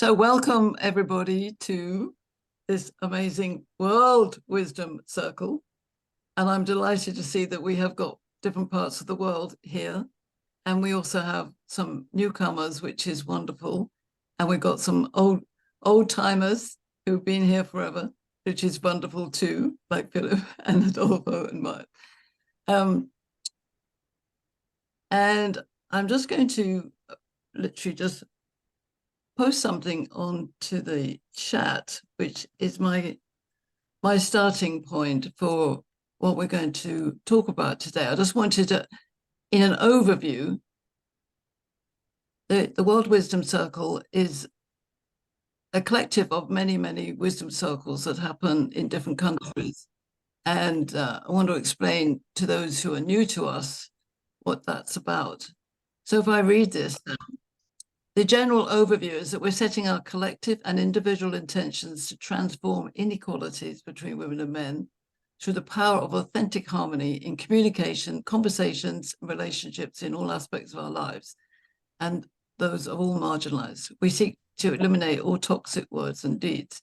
So welcome everybody to this amazing World Wisdom Circle. And I'm delighted to see that we have got different parts of the world here. And we also have some newcomers, which is wonderful. And we've got some old timers who've been here forever, which is wonderful too, like Philip and Adolfo and Mike. And I'm just going to literally just post something onto the chat, which is my starting point for what we're going to talk about today. I just wanted to, in an overview, the World Wisdom Circle is a collective of many, many wisdom circles that happen in different countries. And I want to explain to those who are new to us what that's about. So if I read this, the general overview is that we're setting our collective and individual intentions to transform inequalities between women and men through the power of authentic harmony in communication, conversations, and relationships in all aspects of our lives, and those of all marginalized. We seek to eliminate all toxic words and deeds.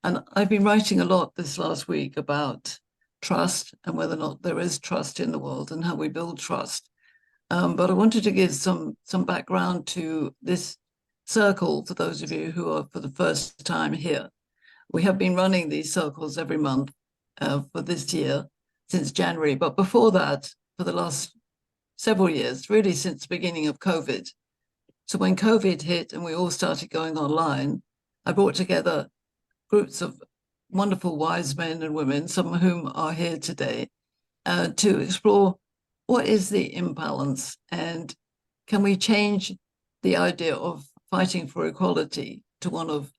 And I've been writing a lot this last week about trust and whether or not there is trust in the world and how we build trust. But I wanted to give some background to this circle for those of you who are for the first time here. We have been running these circles every month for this year since January, but before that, for the last several years, really since the beginning of COVID. So when COVID hit and we all started going online, I brought together groups of wonderful wise men and women, some of whom are here today, to explore what is the imbalance and can we change the idea of fighting for equality to one of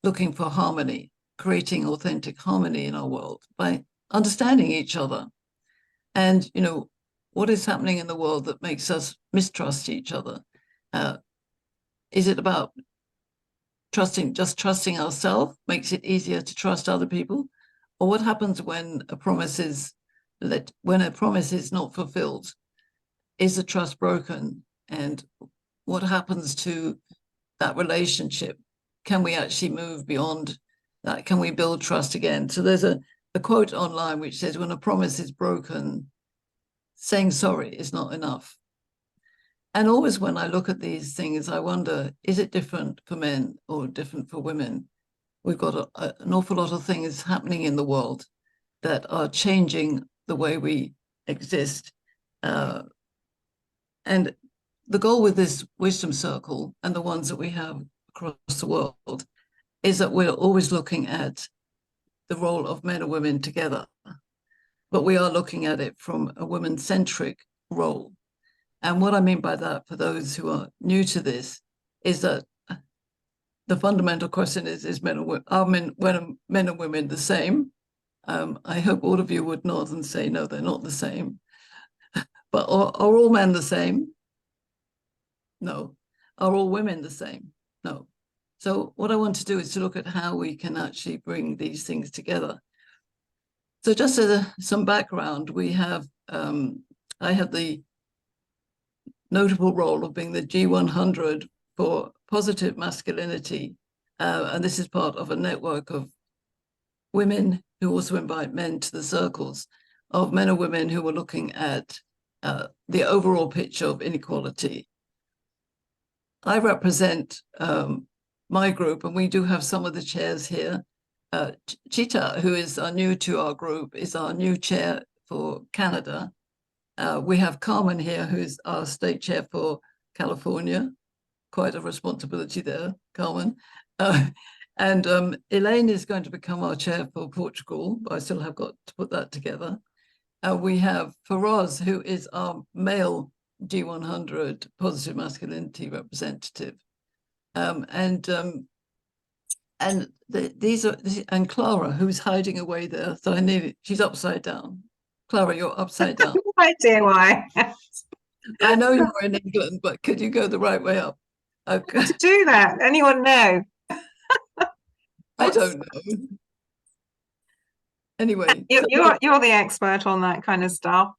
looking for harmony, creating authentic harmony in our world by understanding each other. And, you know, what is happening in the world that makes us mistrust each other? Is it about just trusting ourselves makes it easier to trust other people? Or what happens when a promise is not fulfilled? Is the trust broken? And what happens to that relationship? Can we actually move beyond that? Can we build trust again? So there's a quote online which says, when a promise is broken, saying sorry is not enough. And always when I look at these things, I wonder, is it different for men or different for women? We've got an awful lot of things happening in the world that are changing the way we exist. And the goal with this wisdom circle and the ones that we have across the world is that we're always looking at the role of men and women together, but we are looking at it from a women-centric role. And what I mean by that, for those who are new to this, is that the fundamental question is are men and women the same? I hope all of you would nod and say, no, they're not the same. But are all men the same? No. Are all women the same? No. So what I want to do is to look at how we can actually bring these things together. So just as some background, we have, I have the notable role of being the G100 for positive masculinity. And this is part of a network of women who also invite men to the circles of men and women who are looking at the overall picture of inequality. I represent my group, and we do have some of the chairs here. Chita, who is new to our group, is our new chair for Canada. We have Carmen here, who's our state chair for California. Quite a responsibility there, Carmen. And Elaine is going to become our chair for Portugal, but I still have got to put that together. We have Faraz, who is our male G100 positive masculinity representative. And Clara, who's hiding away there. So she's upside down. Clara, you're upside down. I do, why? I know you're in England, but could you go the right way up? Okay. To do that, anyone know? I don't know. Anyway, you're the expert on that kind of stuff.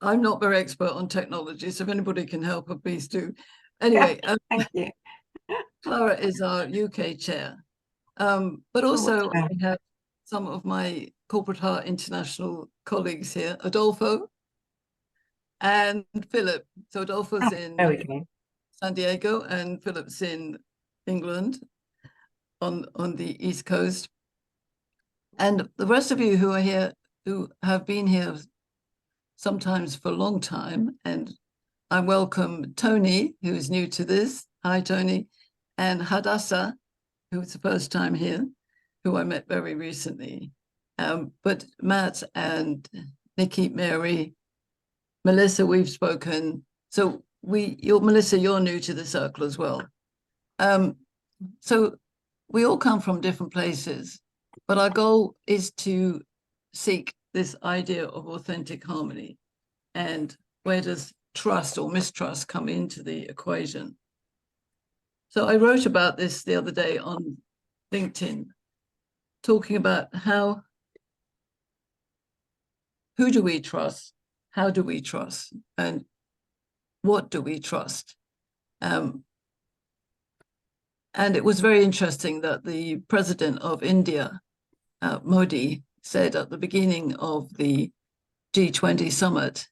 I'm not very expert on technology, so if anybody can help, please do. Anyway, thank you. Clara is our UK chair. But also Okay. I have some of my Corporate Heart International colleagues here, Adolfo and Philip. So Adolfo's in There we go. San Diego and Philip's in England on the East Coast. And the rest of you who are here, who have been here sometimes for a long time, and I welcome Tony, who is new to this. Hi, Tony. And Hadassah, who is the first time here, who I met very recently. But Matt and Nikki, Mary, Melissa, we've spoken. So Melissa, you're new to the circle as well. So we all come from different places, but our goal is to seek this idea of authentic harmony. And where does trust or mistrust come into the equation? So I wrote about this the other day on LinkedIn, talking about who do we trust, how do we trust, and what do we trust? And it was very interesting that the president of India, Modi, said at the beginning of the G20 summit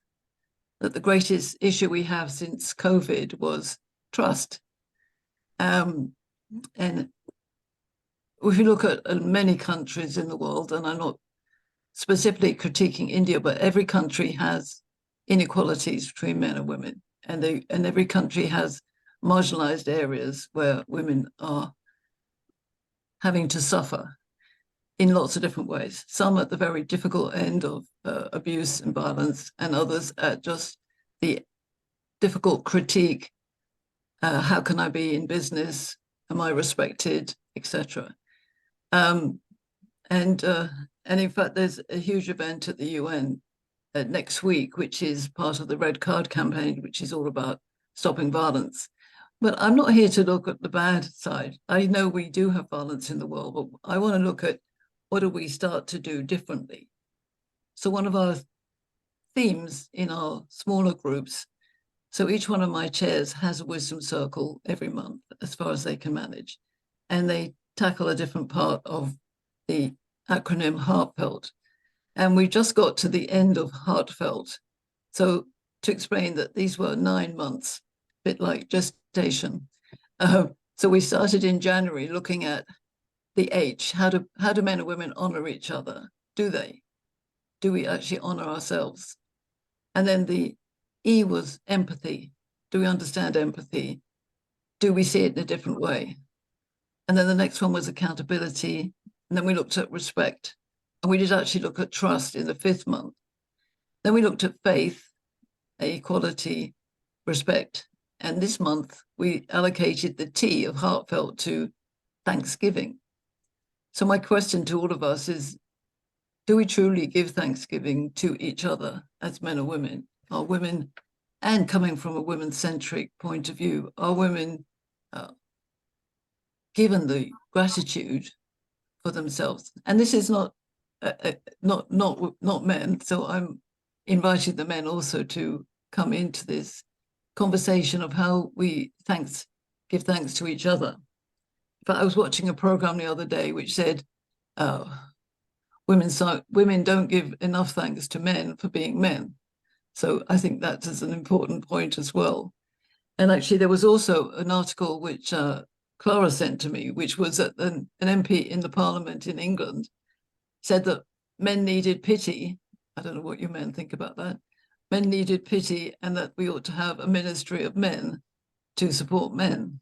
that the greatest issue we have since COVID was trust. And if you look at many countries in the world, and I'm not specifically critiquing India, but every country has inequalities between men and women, and every country has marginalized areas where women are having to suffer in lots of different ways. Some at the very difficult end of abuse and violence, and others at just the difficult critique. How can I be in business? Am I respected, etc.? And in fact, there's a huge event at the UN next week, which is part of the Red Card campaign, which is all about stopping violence. But I'm not here to look at the bad side. I know we do have violence in the world, but I want to look at what do we start to do differently. So one of our themes in our smaller groups, so each one of my chairs has a wisdom circle every month, as far as they can manage, and they tackle a different part of the acronym HEARTFELT. And we just got to the end of HEARTFELT. So to explain that these were 9 months, a bit like gestation. So we started in January looking at the H, how do men and women honor each other? Do they? Do we actually honor ourselves? And then the E was empathy. Do we understand empathy? Do we see it in a different way? And then the next one was accountability. And then we looked at respect. And we did actually look at trust in the 5th month. Then we looked at faith, equality, respect. And this month, we allocated the T of heartfelt to Thanksgiving. So my question to all of us is, do we truly give Thanksgiving to each other as men or women? Are women, and coming from a women-centric point of view, are women given the gratitude for themselves? And this is not men, so I'm inviting the men also to come into this conversation of how we give thanks to each other. But I was watching a program the other day which said women don't give enough thanks to men for being men. So I think that is an important point as well. And actually, there was also an article which Clara sent to me, which was that an MP in the Parliament in England said that men needed pity. I don't know what you men think about that. Men needed pity, and that we ought to have a ministry of men to support men.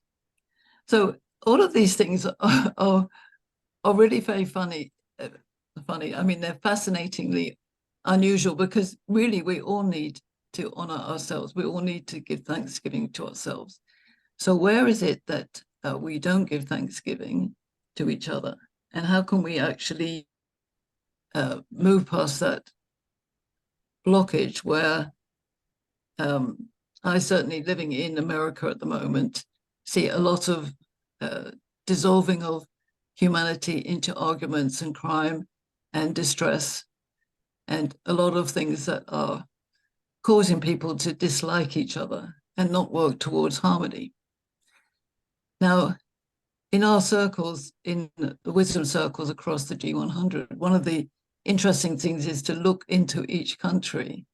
So all of these things are really very funny. I mean, they're fascinatingly unusual, because really we all need to honor ourselves. We all need to give Thanksgiving to ourselves. So where is it that we don't give Thanksgiving to each other? And how can we actually move past that blockage where I certainly, living in America at the moment, see a lot of dissolving of humanity into arguments and crime and distress, and a lot of things that are causing people to dislike each other and not work towards harmony. Now, in our circles, in the wisdom circles across the G100, one of the interesting things is to look into each country.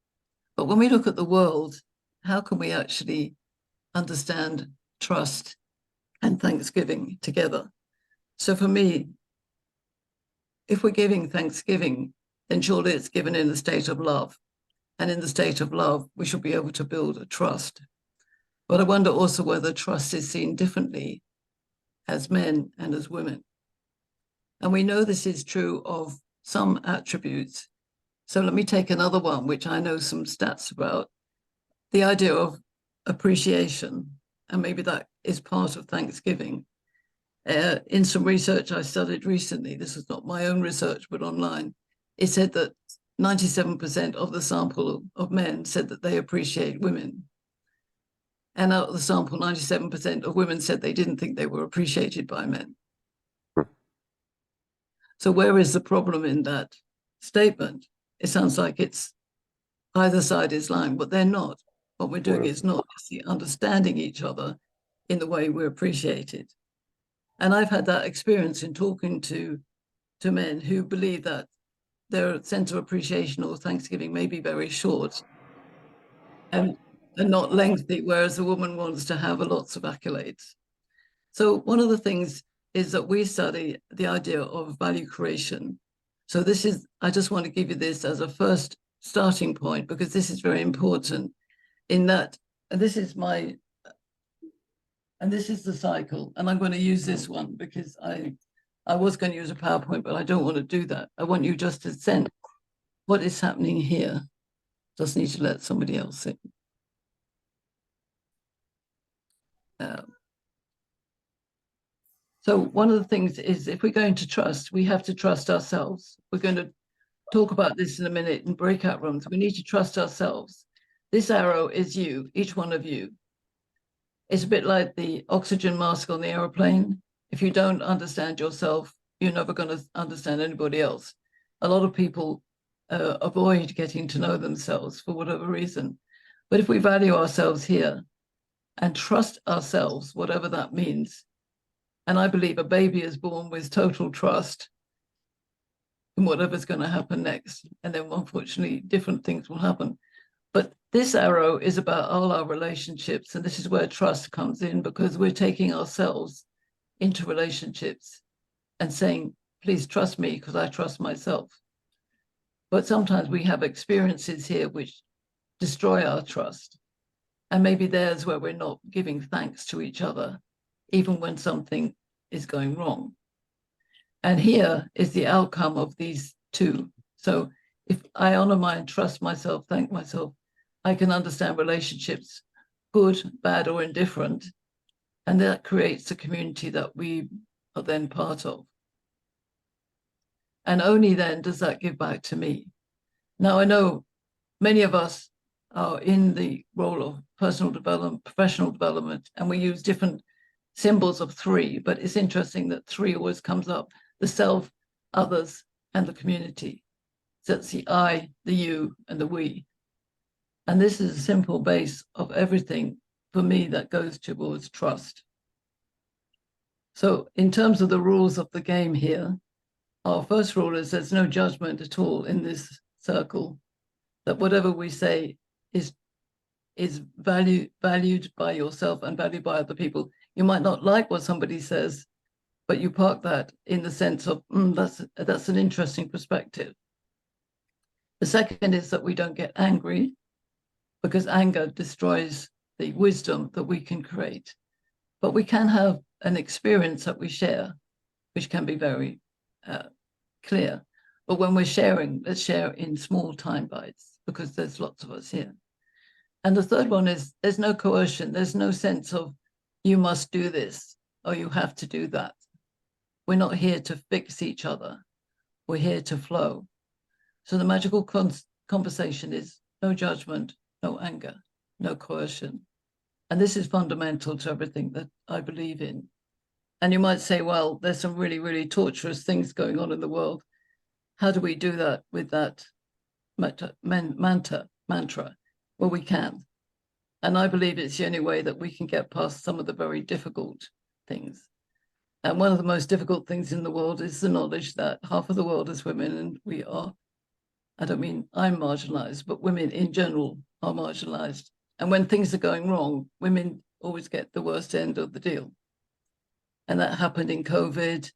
But when we look at the world, how can we actually understand trust and thanksgiving together? So for me, if we're giving thanksgiving, then surely it's given in the state of love. And in the state of love, we should be able to build a trust. But I wonder also whether trust is seen differently as men and as women. And we know this is true of some attributes. So let me take another one, which I know some stats about, the idea of appreciation. And maybe that is part of Thanksgiving. In some research I studied recently, this is not my own research, but online, it said that 97% of the sample of men said that they appreciate women. And out of the sample, 97% of women said they didn't think they were appreciated by men. So where is the problem in that statement? It sounds like it's either side is lying, but they're not. What we're doing is not understanding each other in the way we're appreciated. And I've had that experience in talking to men who believe that their sense of appreciation or Thanksgiving may be very short and not lengthy, whereas a woman wants to have lots of accolades. So one of the things is that we study the idea of value creation. So this is, I just want to give you this as a first starting point, because this is very important in that, and this is my, and this is the cycle, and I'm going to use this one because I was going to use a PowerPoint, but I don't want to do that. I want you just to sense what is happening here. Just need to let somebody else in. So one of the things is, if we're going to trust, we have to trust ourselves. We're going to talk about this in a minute in breakout rooms. We need to trust ourselves. This arrow is you, each one of you. It's a bit like the oxygen mask on the aeroplane. If you don't understand yourself, you're never going to understand anybody else. A lot of people avoid getting to know themselves for whatever reason. But if we value ourselves here and trust ourselves, whatever that means, and I believe a baby is born with total trust in whatever's going to happen next. And then unfortunately, different things will happen. But this arrow is about all our relationships. And this is where trust comes in, because we're taking ourselves into relationships and saying, please trust me because I trust myself. But sometimes we have experiences here which destroy our trust. And maybe there's where we're not giving thanks to each other, even when something is going wrong. And here is the outcome of these two. So if I honor and trust myself, thank myself, I can understand relationships, good, bad, or indifferent. And that creates a community that we are then part of. And only then does that give back to me. Now, I know many of us are in the role of personal development, professional development, and we use different symbols of three, but it's interesting that three always comes up: the self, others, and the community. So that's the I, the you, and the we. And this is a simple base of everything for me that goes towards trust. So in terms of the rules of the game here, our first rule is there's no judgment at all in this circle, that whatever we say is valued by yourself and valued by other people. You might not like what somebody says, but you park that in the sense of, that's an interesting perspective. The second is that we don't get angry, because anger destroys the wisdom that we can create. But we can have an experience that we share, which can be very clear. But when we're sharing, let's share in small time bites, because there's lots of us here. And the third one is there's no coercion. There's no sense of you must do this or you have to do that. We're not here to fix each other. We're here to flow. So the magical conversation is no judgment, no anger, no coercion. And this is fundamental to everything that I believe in. And you might say, well, there's some really, really torturous things going on in the world. How do we do that with that mantra? Well, we can. And I believe it's the only way that we can get past some of the very difficult things. And one of the most difficult things in the world is the knowledge that half of the world is women, and we are, I don't mean I'm marginalized, but women in general are marginalized. And when things are going wrong, women always get the worst end of the deal. And that happened in COVID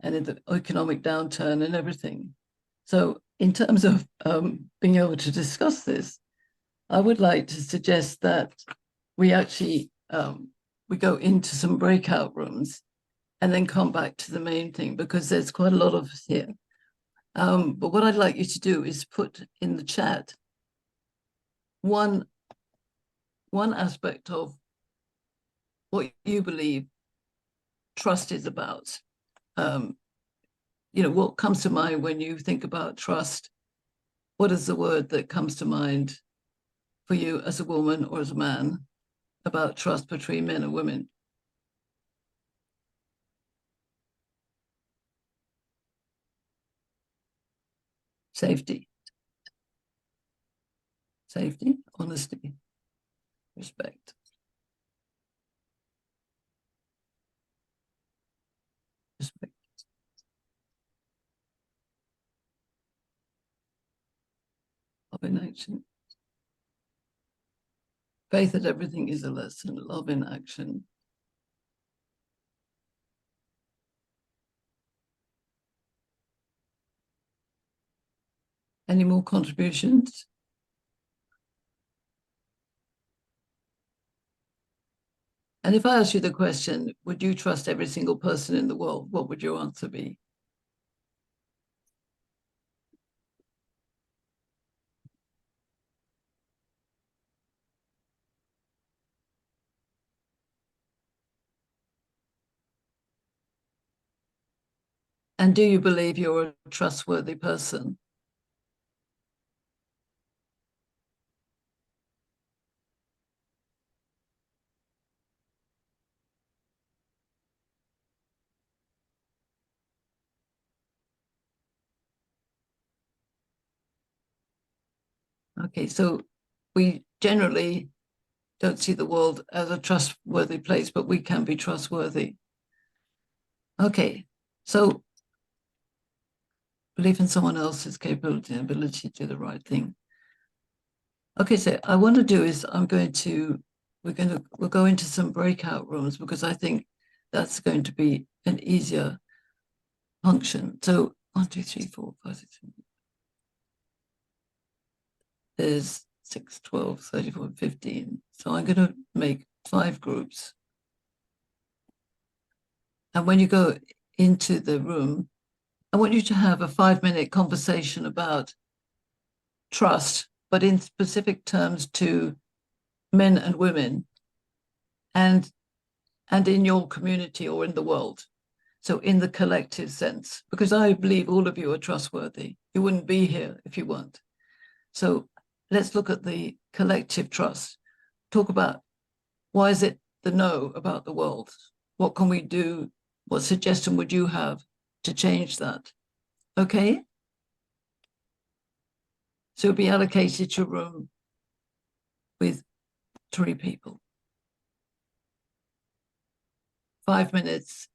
and in the economic downturn and everything. So in terms of being able to discuss this, I would like to suggest that we actually, we go into some breakout rooms and then come back to the main thing, because there's quite a lot of us here. But what I'd like you to do is put in the chat one aspect of what you believe trust is about. You know, what comes to mind when you think about trust? What is the word that comes to mind for you as a woman or as a man about trust between men and women? Safety. Safety, honesty, respect. Respect. Love in action. Faith that everything is a lesson. Love in action. Any more contributions? And if I ask you the question, would you trust every single person in the world? What would your answer be? And do you believe you're a trustworthy person? Okay, so we generally don't see the world as a trustworthy place, but we can be trustworthy. Okay, so believe in someone else's capability and ability to do the right thing. Okay, so I want to do is we'll go into some breakout rooms, because I think that's going to be an easier function. So 1, 2, 3, 4, 5, 6, 7. There's 6, 12, 34, 15. So I'm going to make 5 groups. And when you go into the room, I want you to have a 5-minute conversation about trust, but in specific terms to men and women, and in your community or in the world. So in the collective sense, because I believe all of you are trustworthy. You wouldn't be here if you weren't. So let's look at the collective trust. Talk about, why is it the no about the world? What can we do? What suggestion would you have to change that? Okay? So it'll be allocated to a room with 3 people. 5 minutes.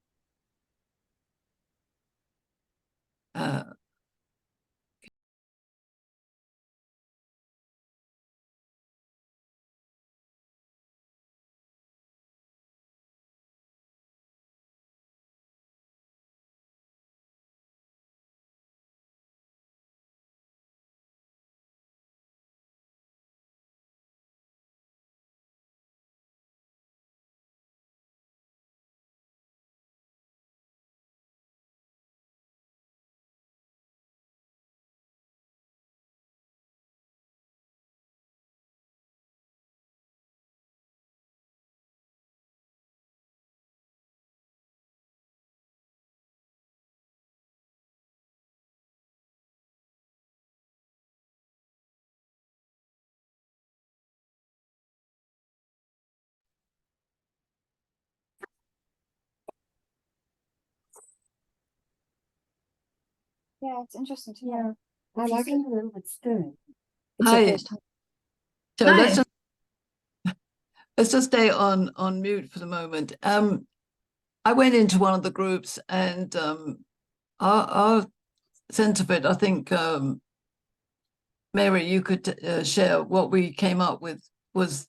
Yeah, it's interesting to know. I like it. It's good. Hi. So Hi. let's just stay on mute for the moment. I went into one of the groups, and our sense of it, I think, Mary, you could share what we came up with. Was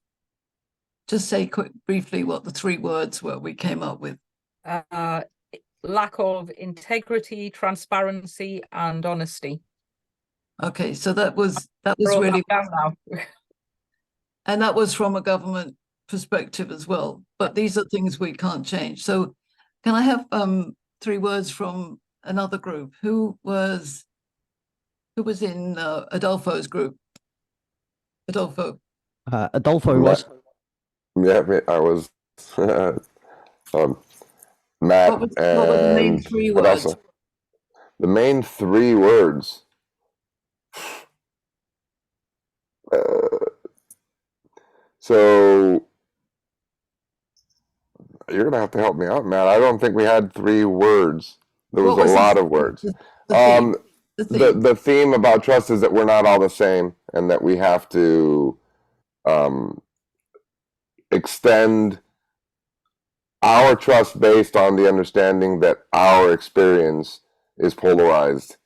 just say briefly what the 3 words were we came up with. Lack of integrity, transparency, and honesty. Okay, so that was Wrote really that down now. and that was from a government perspective as well. But these are things we can't change. So can I have 3 words from another group? Who was in Adolfo's group? Adolfo. Adolfo was. Yeah, I was. Matt What were the main and 3 what words? else? The main 3 words. So you're gonna have to help me out, Matt. I don't think we had 3 words. There was a lot of words. The theme about trust is that we're not all the same, and that we have to extend our trust based on the understanding that our experience is polarized.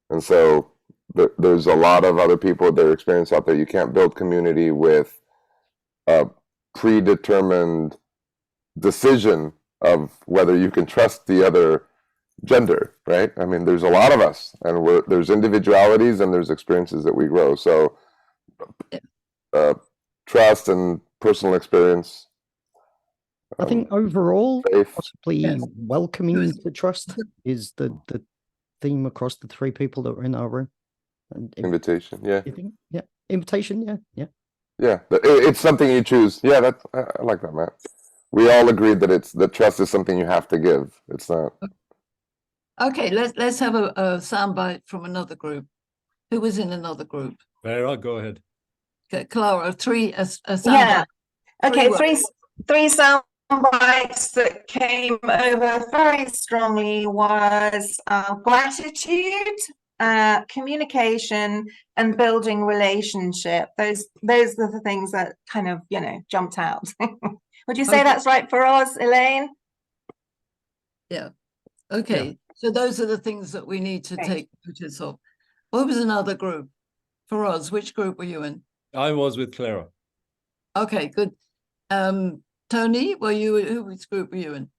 And so there's a lot of other people with their experience out there. You can't build community with a predetermined decision of whether you can trust the other gender, right? I mean, there's a lot of us, and there's individualities and there's experiences that we grow. So trust and personal experience. I think overall, faith. possibly Yes. welcoming to trust is the theme across the 3 people that were in our room. And Invitation, yeah. you think, yeah, invitation, yeah. Yeah, it's something you choose. Yeah, I like that, Matt. We all agreed that trust is something you have to give. It's not. Okay, let's have a soundbite from another group. Who was in another group? Clara, go ahead. Okay, Clara, a soundbite. Yeah. Okay, words. three sound bites that came over very strongly was gratitude, communication, and building relationship. Those are the things that kind of, jumped out. Would you say Okay. that's right for us, Elaine? Yeah. Okay. So those are the things that we need to Right. take notice of. What was another group? For us, which group were you in? I was with Clara. Okay, good. Tony, which group were you in?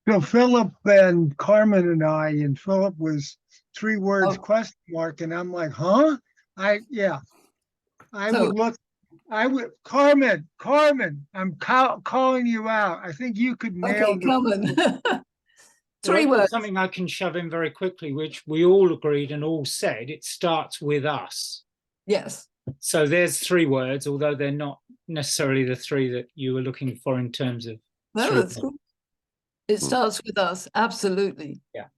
So Philip and Carmen and Philip was 3 words Oh. question mark, and I'm like, huh? I So- Carmen, I'm calling you out. I think you could nail Okay, come on. Well, 3 I've got words. something I can shove in very quickly, which we all agreed and all said. It starts with us. Yes. So there's 3 words, although they're not necessarily the 3 that you were looking for in terms of. No, 3 that's good. It starts with us. Absolutely. Yeah.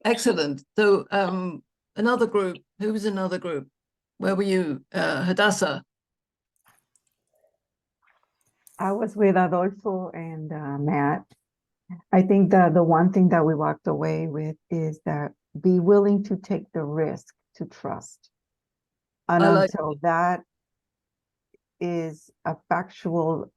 Excellent. So another group. Who was another group? Where were you? Hadassah. I was with Adolfo and Matt. I think that the one thing that we walked away with is that be willing to take the risk to trust. And until that is a factual,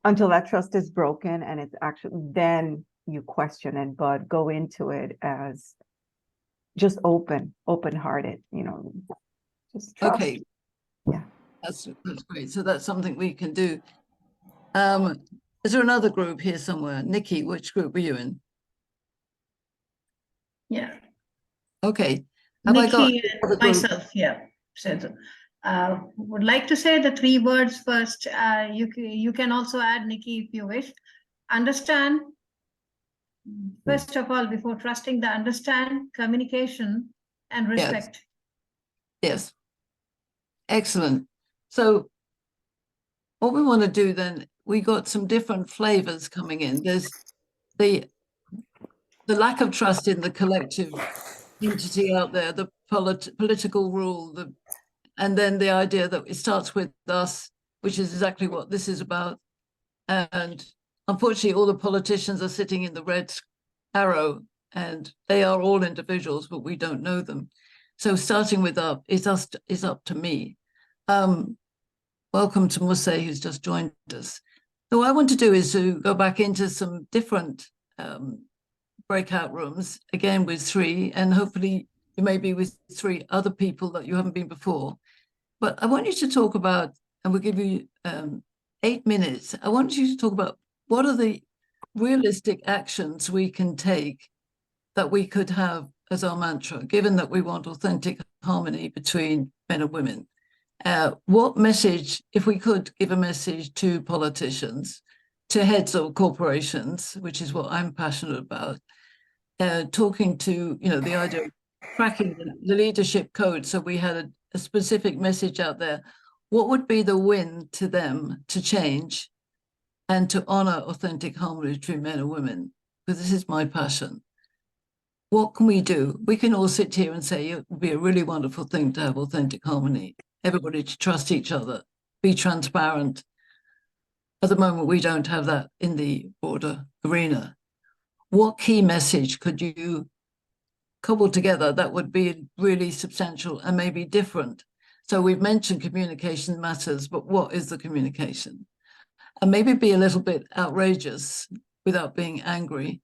until that trust is broken and it's actually, then you question it, but go into it as just open-hearted, just trust. Okay. Yeah. That's great. So that's something we can do. Is there another group here somewhere? Nikki, which group were you in? Yeah. Okay. Have I got Nikki another and group? myself, yeah. So would like to say the 3 words first. You can also add, Nikki, if you wish. Understand. First of all, before trusting, the understand, communication, and respect. Yes. Excellent. So what we want to do then, we got some different flavors coming in. There's the lack of trust in the collective entity out there, the political rule, and then the idea that it starts with us, which is exactly what this is about. And unfortunately, all the politicians are sitting in the red arrow, and they are all individuals, but we don't know them. So starting with up is up to me. Welcome to Muse, who's just joined us. So what I want to do is to go back into some different breakout rooms, again with 3, and hopefully you may be with 3 other people that you haven't been before. But I want you to talk about, and we'll give you 8 minutes. I want you to talk about what are the realistic actions we can take that we could have as our mantra, given that we want authentic harmony between men and women. What message, if we could give a message to politicians, to heads of corporations, which is what I'm passionate about, talking to, the idea of cracking the leadership code, so we had a specific message out there. What would be the win to them to change and to honor authentic harmony between men and women? Because this is my passion. What can we do? We can all sit here and say it would be a really wonderful thing to have authentic harmony, everybody to trust each other, be transparent. At the moment, we don't have that in the broader arena. What key message could you cobble together that would be really substantial and maybe different? So we've mentioned communication matters, but what is the communication? And maybe be a little bit outrageous without being angry.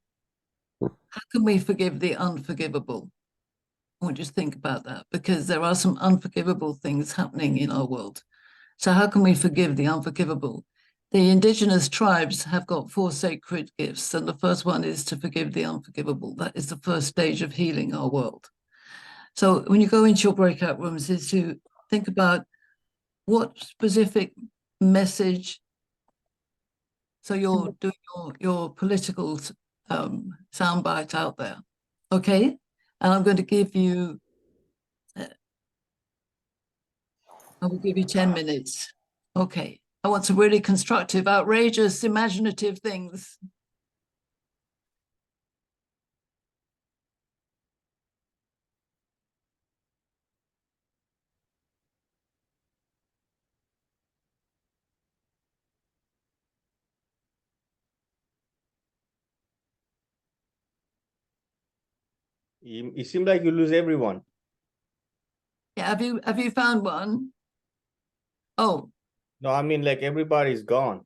How can we forgive the unforgivable? I want you to think about that, because there are some unforgivable things happening in our world. So how can we forgive the unforgivable? The indigenous tribes have got 4 sacred gifts, and the first one is to forgive the unforgivable. That is the first stage of healing our world. So when you go into your breakout rooms, is to think about what specific message. So you're doing your political soundbite out there, okay? And I'm going to give you, I will give you 10 minutes. Okay. I want some really constructive, outrageous, imaginative things. It seems like you lose everyone. Yeah, have you found one? Oh. No, I mean, like, everybody's gone.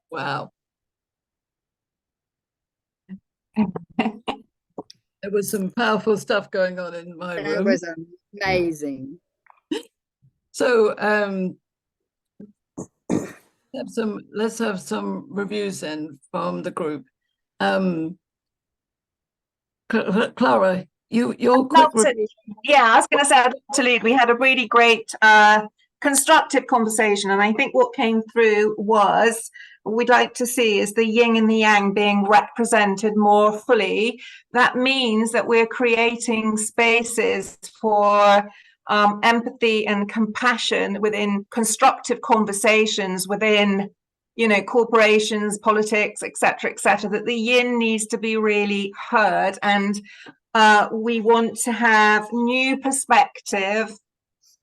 Wow. There was some powerful stuff going on in my room. It was amazing. So let's have some reviews then from the group. Clara, your quick yeah, I was going to say, I'd love to lead. We had a really great constructive conversation, and I think what came through was we'd like to see is the yin and the yang being represented more fully. That means that we're creating spaces for empathy and compassion within constructive conversations within, corporations, politics, etc., that the yin needs to be really heard, and we want to have new perspective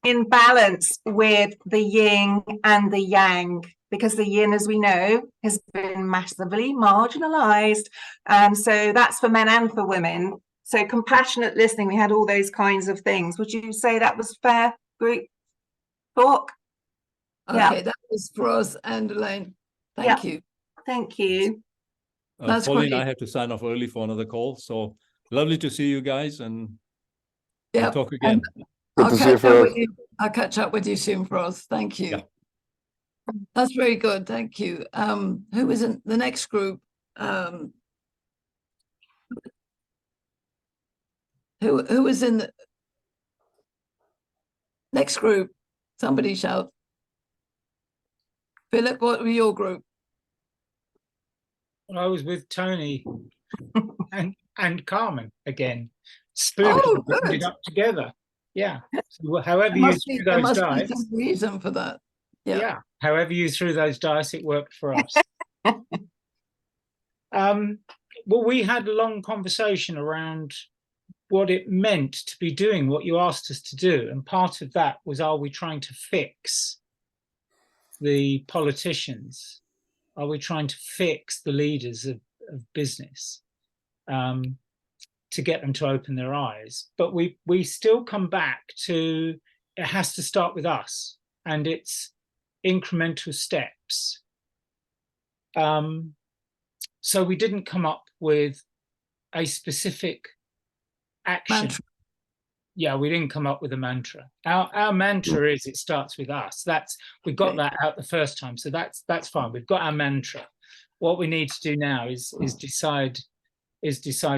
in balance with the yin and the yang, because the yin, as we know, has been massively marginalized. And so that's for men and for women. So compassionate listening, we had all those kinds of things. Would you say that was fair group talk? Okay, that was for us and Elaine. Thank you. Thank you. That's Pauline, great. I have to sign off early for another call. So lovely to see you guys, and we'll talk again. Good to see you, Phil. I'll catch up with you soon, Frost. Thank you. Yeah. That's very good. Thank you. Who was in the next group? Who was in the next group? Somebody shout. Philip, what were your group? I was with Tony and Carmen again. Spooky. Oh, We ended good. up together. Yeah. So however There you must be, threw there those must be dice. some reason for that. Yeah. However you threw those dice, it worked for us. Well, we had a long conversation around what it meant to be doing what you asked us to do. And part of that was, are we trying to fix the politicians? Are we trying to fix the leaders of business to get them to open their eyes? But we still come back to, it has to start with us, and it's incremental steps. So we didn't come up with a specific action. Mantra. Yeah, we didn't come up with a mantra. Our mantra is, it starts with us. We got that out the first time, so that's fine. We've got our mantra. What we need to do now is decide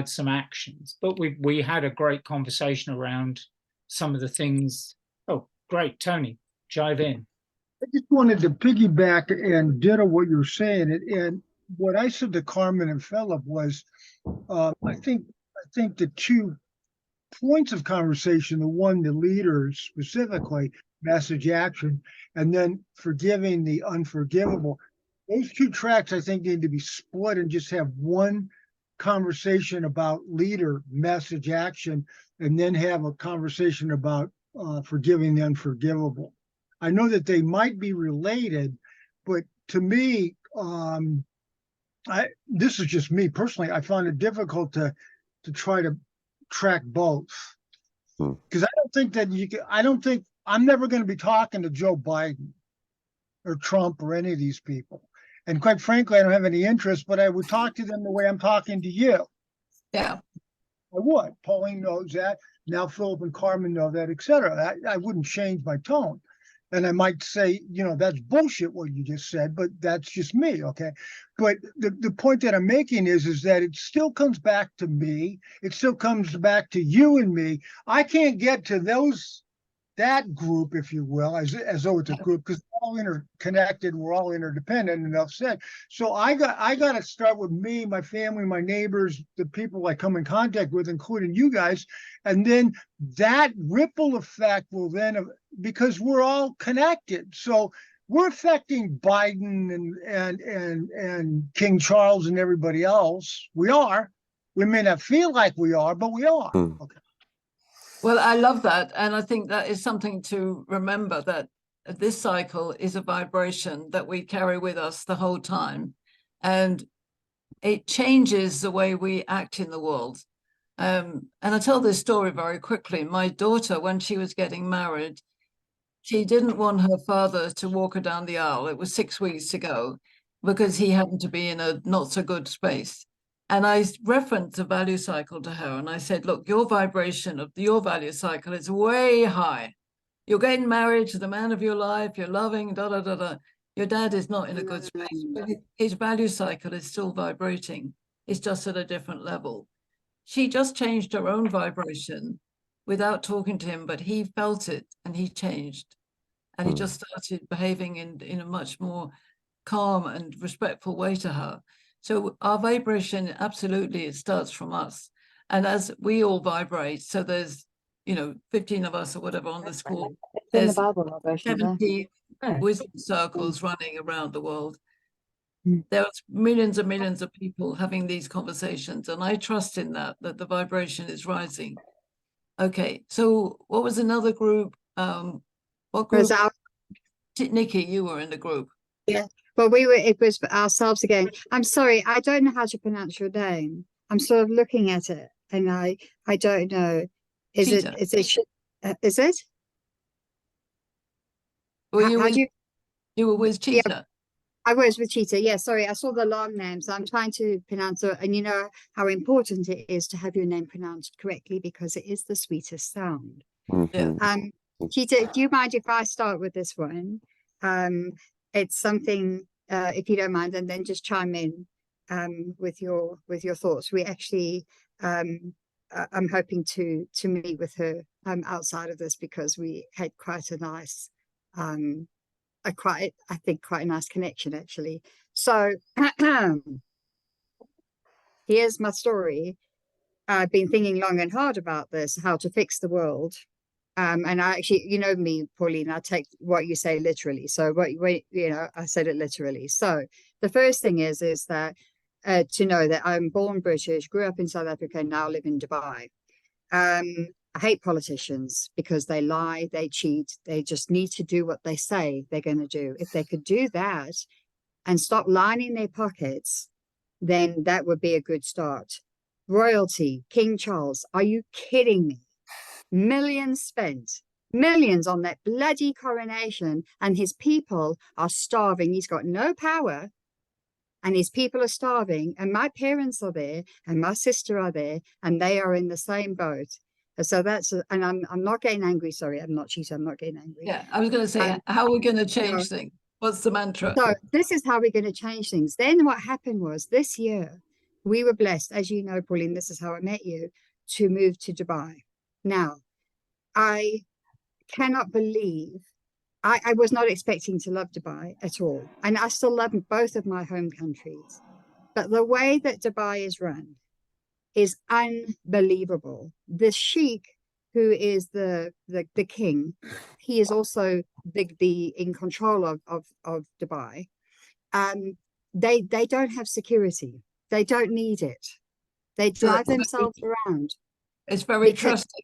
some actions. But we had a great conversation around some of the things. Oh, great, Tony, dive in. I just wanted to piggyback and ditto what you're saying. And what I said to Carmen and Philip was, I think the 2 points of conversation, the one, the leaders specifically, message action, and then forgiving the unforgivable. Those 2 tracks, I think, need to be split and just have one conversation about leader, message action, and then have a conversation about forgiving the unforgivable. I know that they might be related, but to me, this is just me personally, I found it difficult to try to track both, because I don't think that I'm never going to be talking to Joe Biden or Trump or any of these people, and quite frankly I don't have any interest, but I would talk to them the way I'm talking to you. Yeah, I would. Pauline knows that, now Philip and Carmen know that, etc. I wouldn't change my tone, and I might say, that's bullshit what you just said, but that's just me, okay? But the point that I'm making is that it still comes back to me. It still comes back to you and me. I can't get to that group, if you will, as though it's a group, because we're all interconnected, we're all interdependent, enough said. So I got to start with me, my family, my neighbors, the people I come in contact with, including you guys, and then that ripple effect will then, because we're all connected. So we're affecting Biden and King Charles and everybody else. We are. We may not feel like we are, but we are. Okay. Well, I love that. And I think that is something to remember, that this cycle is a vibration that we carry with us the whole time. And it changes the way we act in the world. And I tell this story very quickly. My daughter, when she was getting married, she didn't want her father to walk her down the aisle. It was 6 weeks to go because he happened to be in a not so good space. And I referenced the value cycle to her. And I said, look, your vibration of your value cycle is way high. You're getting married to the man of your life. You're loving, da, da, da, da. Your dad is not in a good space, but his value cycle is still vibrating. It's just at a different level. She just changed her own vibration without talking to him, but he felt it and he changed. And he just started behaving in a much more calm and respectful way to her. So our vibration, absolutely, it starts from us. And as we all vibrate, so there's, 15 of us or whatever on the school, there's 70 wisdom circles running around the world. There's millions and millions of people having these conversations. And I trust in that the vibration is rising. Okay, so what was another group? What group? Nikki, you were in the group. Yeah, Well, it was ourselves again. I'm sorry, I don't know how to pronounce your name. I'm sort of looking at it and I don't know. Is Cheetah. Is it? Were you How with, do you, you were with Cheetah? I was with Cheetah. Yeah, sorry, I saw the long name, so I'm trying to pronounce it. And you know how important it is to have your name pronounced correctly because it is the sweetest sound. Mhm. Cheetah, do you mind if I start with this one? It's something, if you don't mind, and then just chime in with your thoughts. We actually, I'm hoping to meet with her outside of this because we had quite a nice, I think quite a nice connection actually. So here's my story. I've been thinking long and hard about this, how to fix the world. And I actually, you know me, Pauline, I take what you say literally. So you know, I said it literally. So the first thing is that to know that I'm born British, grew up in South Africa, and now live in Dubai. I hate politicians because they lie, they cheat, they just need to do what they say they're going to do. If they could do that and stop lining their pockets, then that would be a good start. Royalty, King Charles, are you kidding me? Millions spent, millions on that bloody coronation, and his people are starving. He's got no power and his people are starving, and my parents are there and my sister are there and they are in the same boat. So that's, and I'm not getting angry. Sorry, I'm not cheating. I'm not getting angry. Yeah, I was going to say, how are we going to change things? What's the mantra? So this is how we're going to change things. Then what happened was this year, we were blessed, as you know, Pauline, this is how I met you, to move to Dubai. Now, I cannot believe, I was not expecting to love Dubai at all. And I still love both of my home countries. But the way that Dubai is run is unbelievable. The sheikh, who is the king, he is also the in control of Dubai. They don't have security. They don't need it. They drive themselves around. It's very trusting.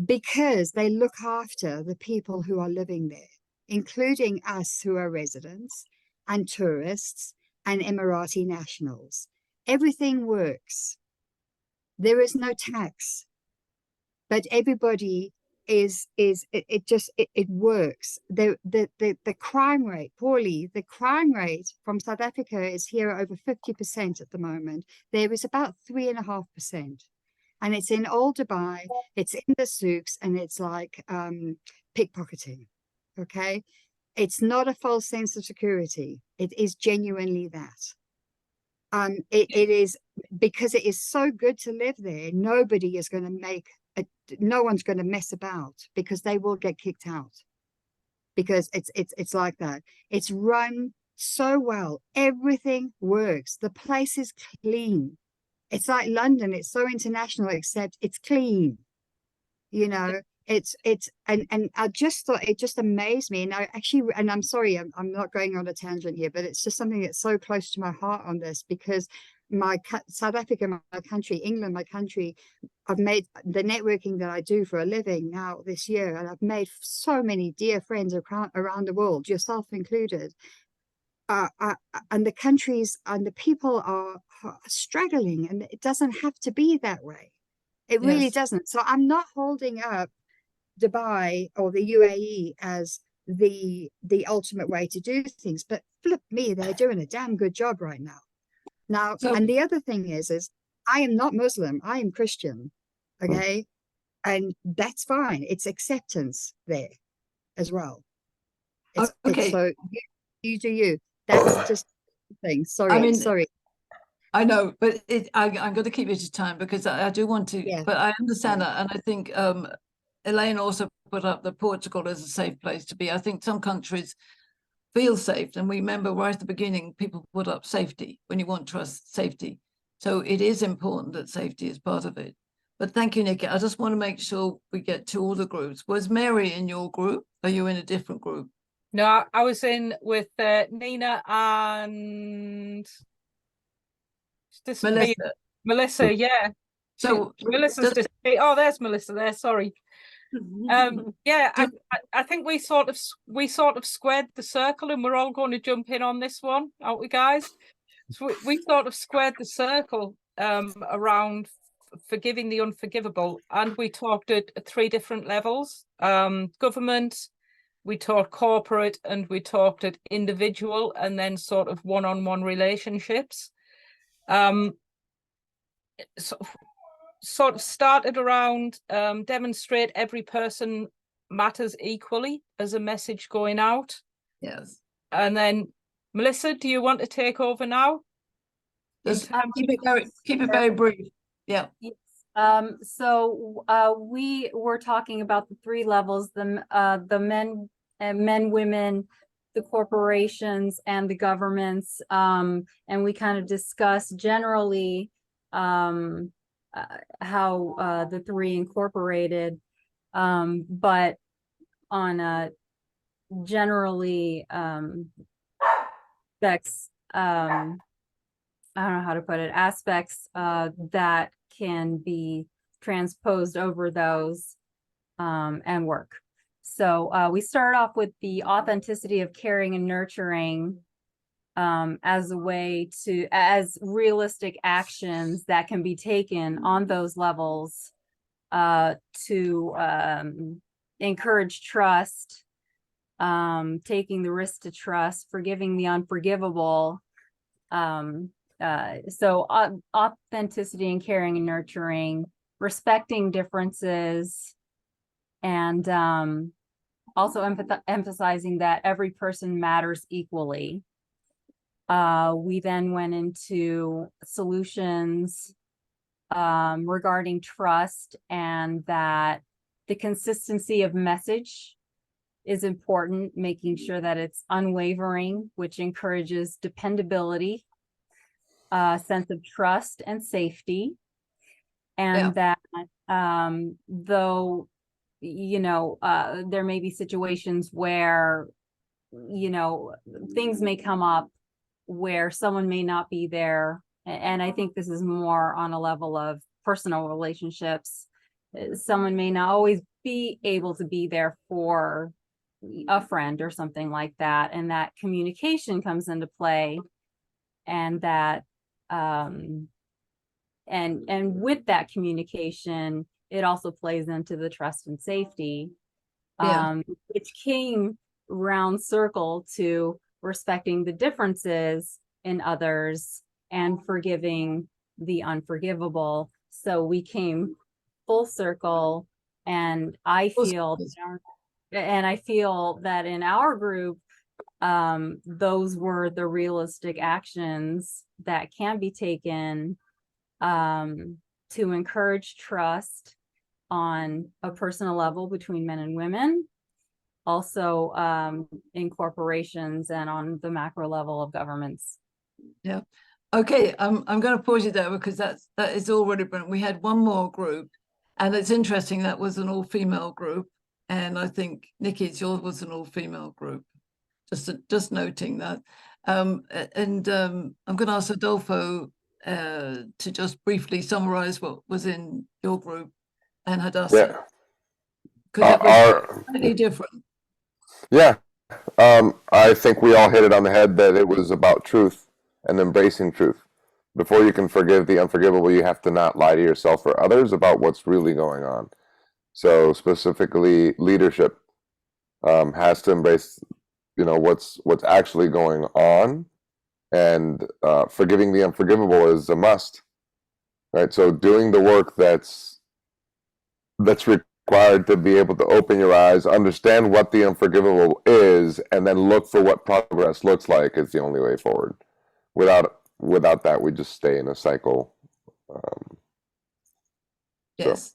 Because they look after the people who are living there, including us who are residents and tourists and Emirati nationals. Everything works. There is no tax, but everybody it works. The crime rate, Paulie, the crime rate from South Africa is here over 50% at the moment. There is about 3.5%. And it's in old Dubai, it's in the souks, and it's like pickpocketing, okay? It's not a false sense of security. It is genuinely that. It is, because it is so good to live there, nobody is going to no one's going to mess about because they will get kicked out. Because it's like that. It's run so well. Everything works. The place is clean. It's like London, it's so international, except it's clean. You know, and I just thought, it just amazed me. And I actually, and I'm sorry, I'm not going on a tangent here, but it's just something that's so close to my heart on this, because South Africa, my country, England, my country, I've made the networking that I do for a living now this year, and I've made so many dear friends around the world, yourself included. And the countries and the people are struggling, and it doesn't have to be that way. It really doesn't. So I'm not holding up Dubai or the UAE as the ultimate way to do things, but flip me, they're doing a damn good job right now. And the other thing is I am not Muslim, I am Christian, okay? And that's fine. It's acceptance there as well. Okay. So you do you. That's just the thing. Sorry, I mean, sorry. I know, but I'm going to keep you to time because I do want to, but I understand that. And I think Elaine also put up that Portugal is a safe place to be. I think some countries feel safe. And we remember right at the beginning, people put up safety. When you want trust, safety. So it is important that safety is part of it. But thank you, Nikki. I just want to make sure we get to all the groups. Was Mary in your group? Are you in a different group? No, I was in with Nina and Melissa, yeah. So Melissa's just, oh, there's Melissa there, sorry. Yeah, I think we sort of squared the circle, and we're all going to jump in on this one, aren't we, guys? So we sort of squared the circle around forgiving the unforgivable, and we talked at 3 different levels: government, we talked corporate, and we talked at individual, and then sort of one-on-one relationships. So, sort of started around demonstrate every person matters equally as a message going out. Yes. And then, Melissa, do you want to take over now? Just keep it very brief. Yeah. Yes. So we were talking about the 3 levels: the men, women, the corporations, and the governments. And we kind of discussed generally how the 3 incorporated, but on a generally aspects, I don't know how to put it, aspects that can be transposed over those and work. So we start off with the authenticity of caring and nurturing as a way to, as realistic actions that can be taken on those levels to encourage trust, taking the risk to trust, forgiving the unforgivable. So authenticity and caring and nurturing, respecting differences, and also emphasizing that every person matters equally. We then went into solutions regarding trust, and that the consistency of message is important, making sure that it's unwavering, which encourages dependability, sense of trust and safety. And that though, you know, there may be situations where, you know, things may come up where someone may not be there. And I think this is more on a level of personal relationships. Someone may not always be able to be there for a friend or something like that. And that communication comes into play, and that and with that communication, it also plays into the trust and safety, which came round circle to respecting the differences in others and forgiving the unforgivable. So we came full circle, and I feel that in our group, those were the realistic actions that can be taken to encourage trust on a personal level between men and women, also in corporations and on the macro level of governments. Yeah. Okay, I'm going to pause you there, because that is already brilliant. We had one more group, and it's interesting, that was an all-female group, and I think Nikki's, yours was an all-female group. Just noting that. I'm going to ask Adolfo to just briefly summarize what was in your group, and Hadassah. Because it was slightly different. Yeah. I think we all hit it on the head that it was about truth and embracing truth. Before you can forgive the unforgivable, you have to not lie to yourself or others about what's really going on. So specifically, leadership has to embrace, you know, what's actually going on, and forgiving the unforgivable is a must, right? So doing the work that's required to be able to open your eyes, understand what the unforgivable is, and then look for what progress looks like is the only way forward. Without that, we just stay in a cycle. Yes.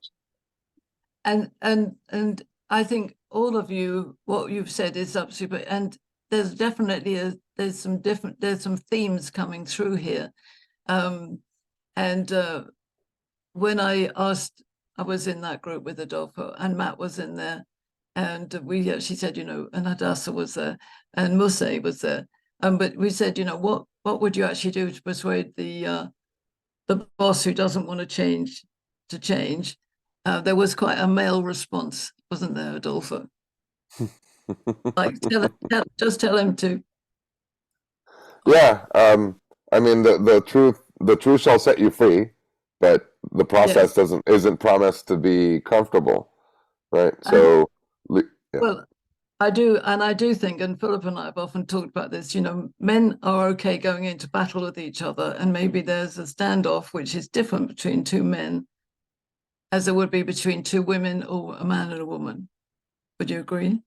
So. And I think all of you, what you've said is absolutely, and there's definitely there's some themes coming through here. When I asked, I was in that group with Adolfo, and Matt was in there, and we actually said, you know, and Hadassah was there, and Musse was there, but we said, you know, what would you actually do to persuade the boss who doesn't want to change to change? there was quite a male response, wasn't there, Adolfo? Like, just tell him to. Yeah, I mean the truth shall set you free, but the process isn't promised to be comfortable, right? So, yeah. Well, I do think, and Philip and I have often talked about this, you know, men are okay going into battle with each other, and maybe there's a standoff which is different between two men as there would be between two women or a man and a woman. Would you agree?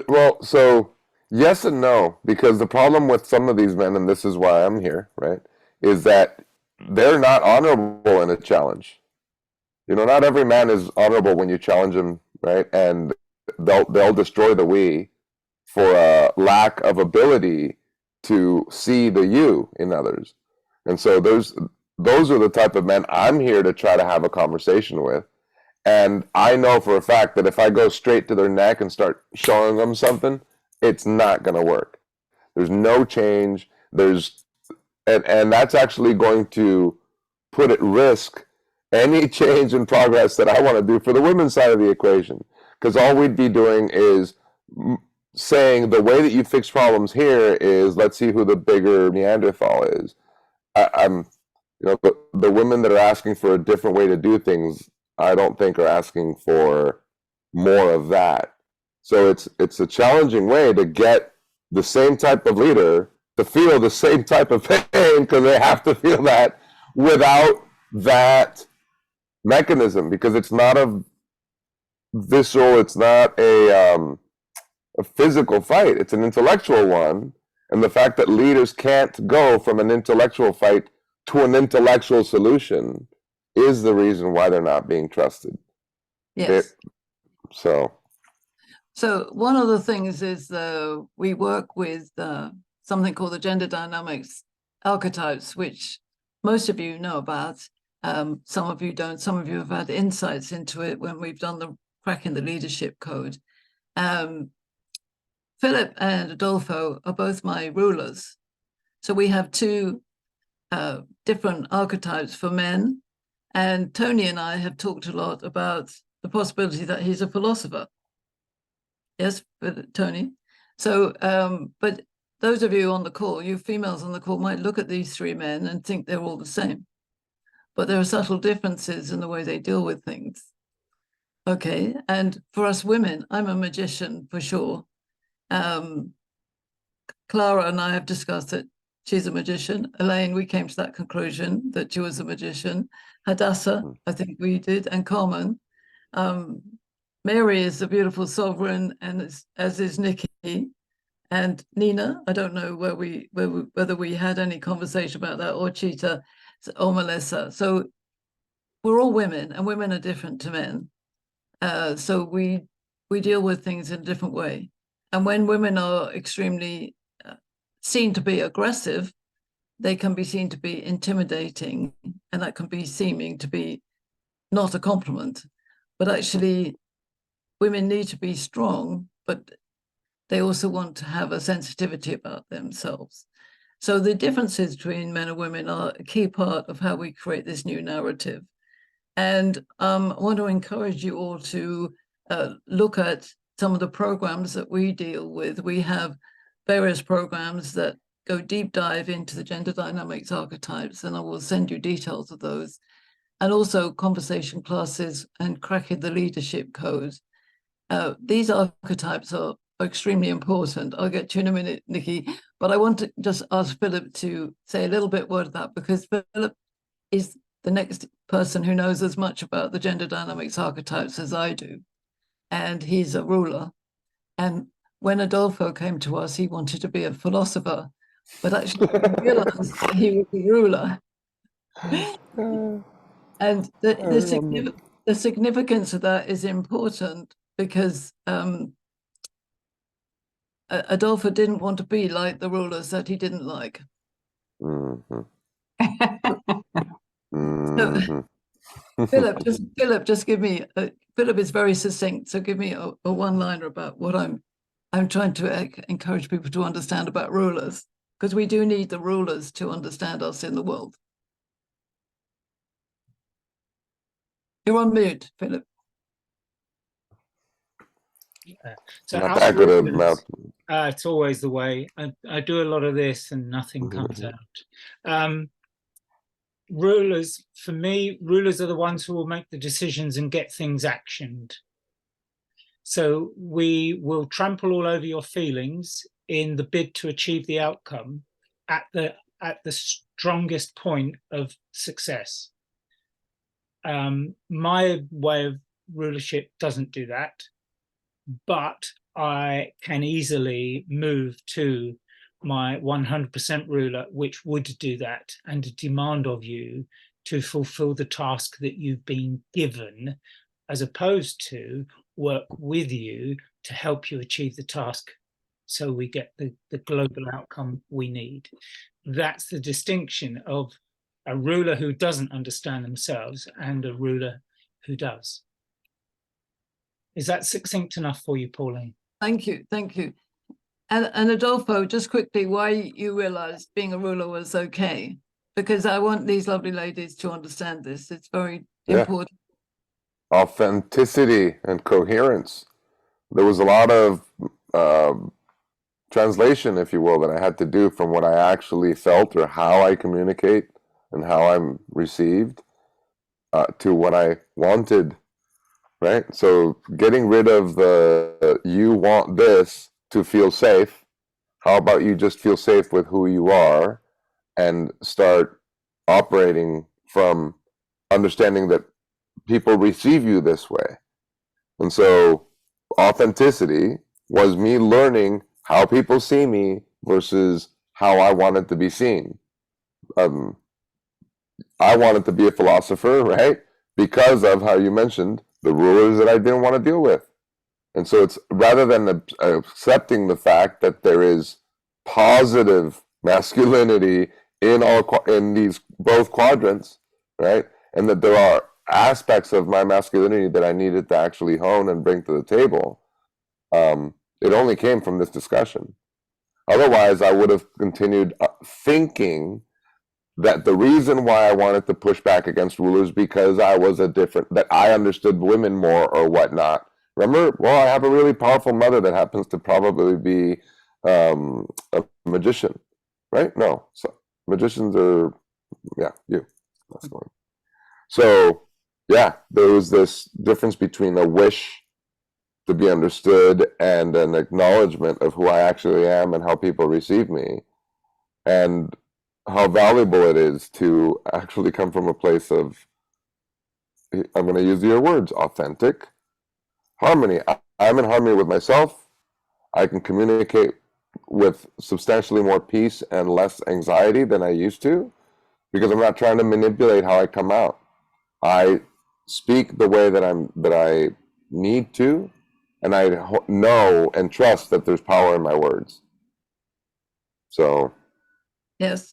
Well, so yes and no, because the problem with some of these men, and this is why I'm here, right, is that they're not honorable in a challenge. You know, not every man is honorable when you challenge him, right? And they'll destroy the we for a lack of ability to see the you in others. And so those are the type of men I'm here to try to have a conversation with. And I know for a fact that if I go straight to their neck and start showing them something, it's not going to work. There's no change. And that's actually going to put at risk any change in progress that I want to do for the women's side of the equation. Because all we'd be doing is saying the way that you fix problems here is let's see who the bigger Neanderthal is. I'm, you know, the women that are asking for a different way to do things, I don't think are asking for more of that. So it's a challenging way to get the same type of leader to feel the same type of pain, because they have to feel that without that mechanism, because it's not a visceral, it's not a physical fight, it's an intellectual one. And the fact that leaders can't go from an intellectual fight to an intellectual solution is the reason why they're not being trusted. Yes. So one of the things is we work with something called the gender dynamics archetypes, which most of you know about. Some of you don't. Some of you have had insights into it when we've done the Cracking the Leadership Code. Philip and Adolfo are both my rulers. So we have two different archetypes for men. And Tony and I have talked a lot about the possibility that he's a philosopher. Yes, Tony. So, but those of you on the call, you females on the call, might look at these three men and think they're all the same. But there are subtle differences in the way they deal with things. Okay, and for us women, I'm a magician for sure. Clara and I have discussed that she's a magician. Elaine, we came to that conclusion that she was a magician. Hadassah, I think we did, and Carmen. Mary is a beautiful sovereign, and as is Nikki. And Nina, I don't know whether we had any conversation about that, or Cheetah, or Melissa. So we're all women, and women are different to men. So we deal with things in a different way. And when women are extremely seen to be aggressive, they can be seen to be intimidating, and that can be seeming to be not a compliment. But actually, women need to be strong, but they also want to have a sensitivity about themselves. So the differences between men and women are a key part of how we create this new narrative. And I want to encourage you all to look at some of the programs that we deal with. We have various programs that go deep dive into the gender dynamics archetypes, and I will send you details of those. And also conversation classes and Cracking the Leadership Code. These archetypes are extremely important. I'll get to you in a minute, Nikki, but I want to just ask Philip to say a little bit word of that, because Philip is the next person who knows as much about the gender dynamics archetypes as I do. And he's a ruler. And when Adolfo came to us, he wanted to be a philosopher, but actually realized that he was a ruler. And the significance of that is important, because Adolfo didn't want to be like the rulers that he didn't like. Mm-hmm. Philip, just give me. Philip is very succinct, so give me a one-liner about what I'm trying to encourage people to understand about rulers, because we do need the rulers to understand us in the world. You're on mute, Philip. So Not us that good at rulers, mouth. it's always the way. I do a lot of this and nothing comes out. Rulers, for me, rulers are the ones who will make the decisions and get things actioned. So we will trample all over your feelings in the bid to achieve the outcome at the strongest point of success. My way of rulership doesn't do that, but I can easily move to my 100% ruler, which would do that and demand of you to fulfill the task that you've been given, as opposed to work with you to help you achieve the task so we get the global outcome we need. That's the distinction of a ruler who doesn't understand themselves and a ruler who does. Is that succinct enough for you, Pauline? Thank you, thank you. And Adolfo, just quickly, why you realized being a ruler was okay? Because I want these lovely ladies to understand this. It's very important. Authenticity and coherence. There was a lot of translation, if you will, that I had to do from what I actually felt or how I communicate and how I'm received to what I wanted, right? So getting rid of the you want this to feel safe. How about you just feel safe with who you are and start operating from understanding that people receive you this way. And so authenticity was me learning how people see me versus how I wanted to be seen. I wanted to be a philosopher, right? Because of how you mentioned the rulers that I didn't want to deal with. And so it's rather than accepting the fact that there is positive masculinity in these both quadrants, right? And that there are aspects of my masculinity that I needed to actually hone and bring to the table. It only came from this discussion. Otherwise, I would have continued thinking that the reason why I wanted to push back against rulers because I was that I understood women more or whatnot. Remember, well, I have a really powerful mother that happens to probably be a magician, right? No, so magicians are, yeah, you. That's the one. So, yeah, there was this difference between a wish to be understood and an acknowledgement of who I actually am and how people receive me, and how valuable it is to actually come from a place of, I'm going to use your words, authentic harmony. I'm in harmony with myself. I can communicate with substantially more peace and less anxiety than I used to, because I'm not trying to manipulate how I come out. I speak the way that I need to, and I know and trust that there's power in my words. So, yes.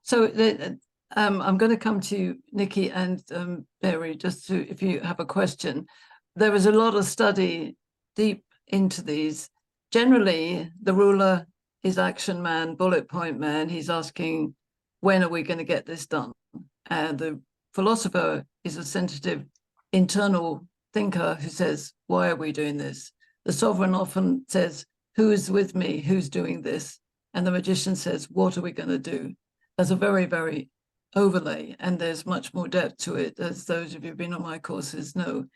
So I'm going to come to Nikki and Barry just to, if you have a question. There is a lot of study deep into these. Generally, the ruler is action man, bullet point man. He's asking, when are we going to get this done? And the philosopher is a sensitive internal thinker who says, why are we doing this? The sovereign often says, who is with me? Who's doing this? And the magician says, what are we going to do? There's a very, very overlay, and there's much more depth to it, as those of you who've been on my courses know.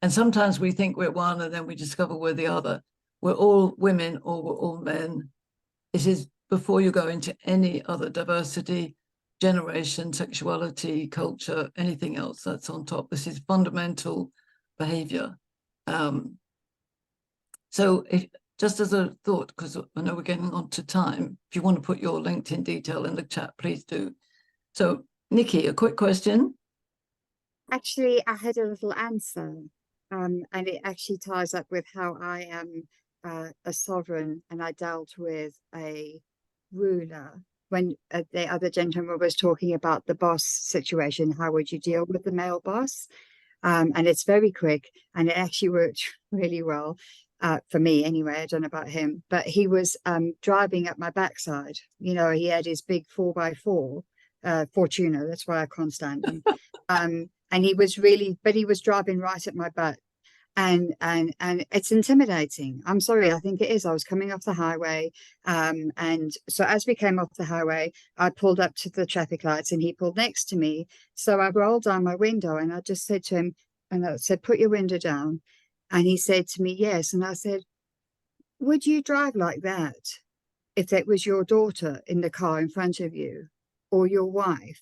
And sometimes we think we're one and then we discover we're the other. We're all women or we're all men. It is before you go into any other diversity, generation, sexuality, culture, anything else that's on top. This is fundamental behavior. So just as a thought, because I know we're getting on to time, if you want to put your LinkedIn detail in the chat, please do. So Nikki, a quick question. Actually, I had a little answer, and it actually ties up with how I am a sovereign and I dealt with a ruler. When the other gentleman was talking about the boss situation, how would you deal with the male boss? And it's very quick, and it actually worked really well for me anyway. I don't know about him, but he was driving up my backside. You know, he had his big 4x4 Fortuner. That's why I can't stand him. And he was really, but he was driving right at my butt. And it's intimidating. I'm sorry, I think it is. I was coming off the highway. And so as we came off the highway, I pulled up to the traffic lights and he pulled next to me. So I rolled down my window and I just said to him, and I said, put your window down. And he said to me, yes. And I said, would you drive like that if it was your daughter in the car in front of you, or your wife,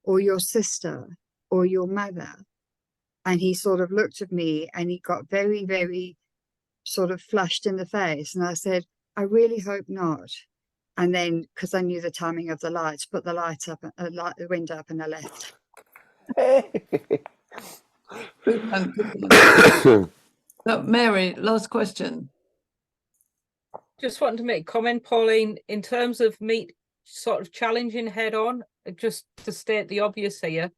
or your sister, or your mother? And he sort of looked at me and he got very, very sort of flushed in the face. And I said, I really hope not. And then, because I knew the timing of the lights, put the light up, the window up, and I left. Mary, last question. Just wanted to make a comment, Pauline, in terms of me sort of challenging head on, just to state the obvious here,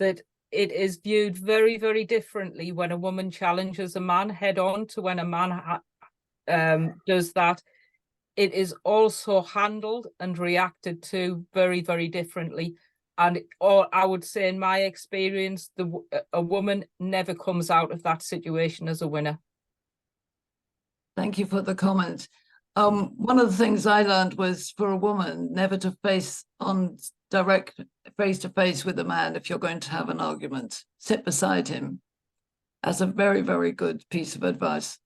that it is viewed very, very differently when a woman challenges a man head on to when a man does that. It is also handled and reacted to very, very differently. And or I would say, in my experience, a woman never comes out of that situation as a winner. Thank you for the comment. One of the things I learned was for a woman never to face on direct face-to-face with a man if you're going to have an argument. Sit beside him. As a very, very good piece of advice.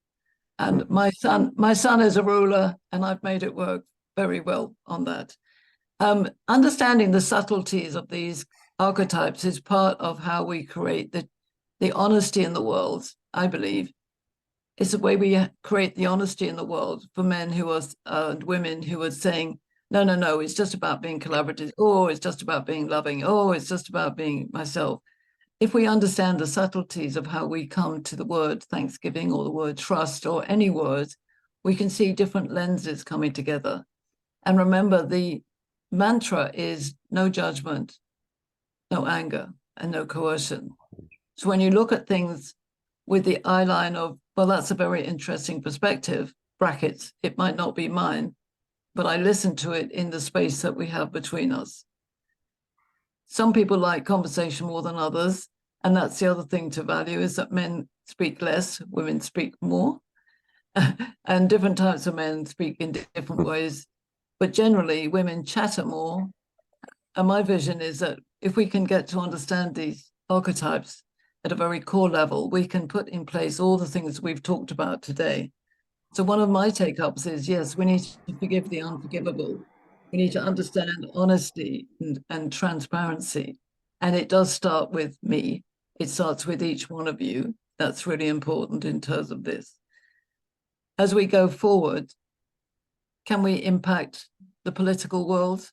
And my son is a ruler, and I've made it work very well on that. Understanding the subtleties of these archetypes is part of how we create the honesty in the world, I believe. It's the way we create the honesty in the world for men who are and women who are saying, no, no, no, it's just about being collaborative. Oh, it's just about being loving. Oh, it's just about being myself. If we understand the subtleties of how we come to the word Thanksgiving or the word trust or any word, we can see different lenses coming together. And remember, the mantra is no judgment, no anger, and no coercion. So when you look at things with the eye line of, well, that's a very interesting perspective, brackets, it might not be mine, but I listen to it in the space that we have between us. Some people like conversation more than others, and that's the other thing to value, is that men speak less, women speak more, and different types of men speak in different ways, but generally women chatter more. And my vision is that if we can get to understand these archetypes at a very core level, we can put in place all the things we've talked about today. So one of my take-ups is, yes, we need to forgive the unforgivable. We need to understand honesty and transparency. And it does start with me. It starts with each one of you. That's really important in terms of this. As we go forward, can we impact the political world?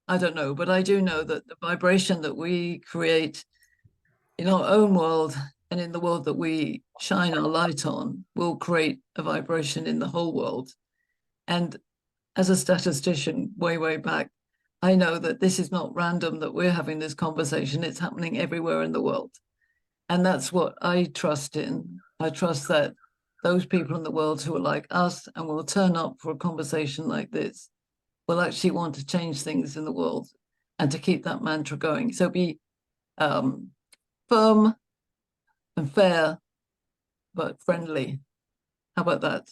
I don't know, but I do know that the vibration that we create in our own world and in the world that we shine our light on will create a vibration in the whole world. And as a statistician way, way back, I know that this is not random that we're having this conversation. It's happening everywhere in the world. And that's what I trust in. I trust that those people in the world who are like us and will turn up for a conversation like this will actually want to change things in the world and to keep that mantra going. So be firm and fair, but friendly. How about that?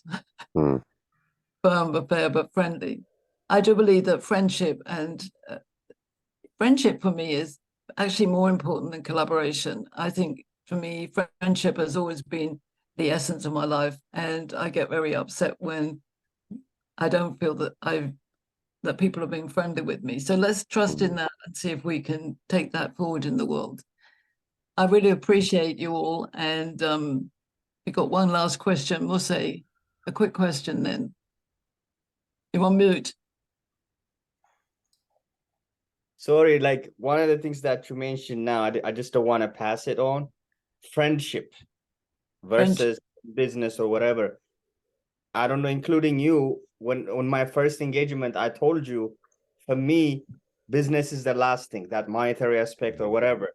Firm, but fair, but friendly. I do believe that friendship for me is actually more important than collaboration. I think for me, friendship has always been the essence of my life, and I get very upset when I don't feel that that people are being friendly with me. So let's trust in that and see if we can take that forward in the world. I really appreciate you all, and we got one last question. We'll say a quick question then. You're on mute. Sorry, like one of the things that you mentioned now, I just don't want to pass it on. Friendship versus business or whatever. I don't know, including you, when my first engagement, I told you, for me, business is the last thing, that monetary aspect or whatever.